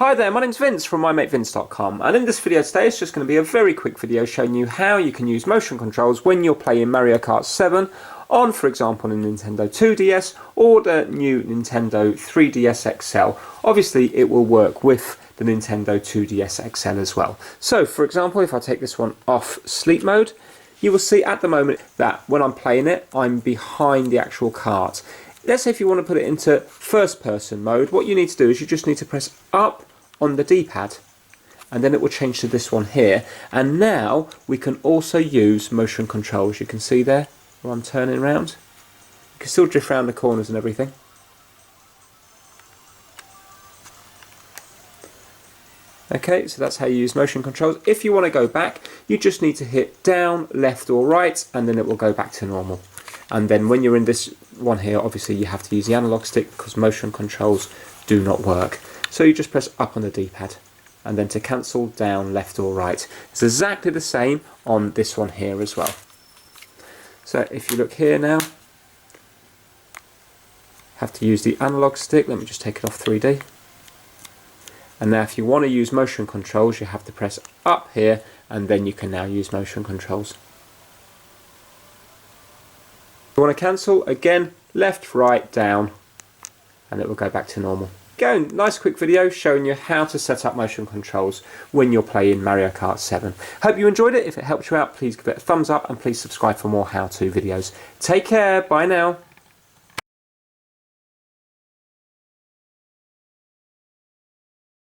Hi there, my name's Vince from mymatevince.com, and in this video today it's just going to be a very quick video showing you how you can use motion controls when you're playing Mario Kart 7 on, for example, the Nintendo 2DS or the new Nintendo 3DS XL. Obviously it will work with the Nintendo 2DS XL as well. So for example, if I take this one off sleep mode, you will see at the moment that when I'm playing it, I'm behind the actual kart. Let's say if you want to put it into first person mode, what you need to do is you just need to press up on the D-pad and then it will change to this one here. And now we can also use motion controls. You can see there where I'm turning around. You can still drift around the corners and everything. Okay, so that's how you use motion controls. If you want to go back, you just need to hit down, left or right, and then it will go back to normal. And then when you're in this one here, obviously you have to use the analog stick because motion controls do not work. So you just press up on the D-pad and then to cancel, down, left or right. It's exactly the same on this one here as well. So if you look here now, have to use the analog stick. Let me just take it off 3D. And now if you want to use motion controls, you have to press up here and then you can now use motion controls. If you want to cancel, again, left, right, down, and it will go back to normal. Again, nice quick video showing you how to set up motion controls when you're playing Mario Kart 7. Hope you enjoyed it. If it helped you out, please give it a thumbs up and please subscribe for more how-to videos. Take care, bye now.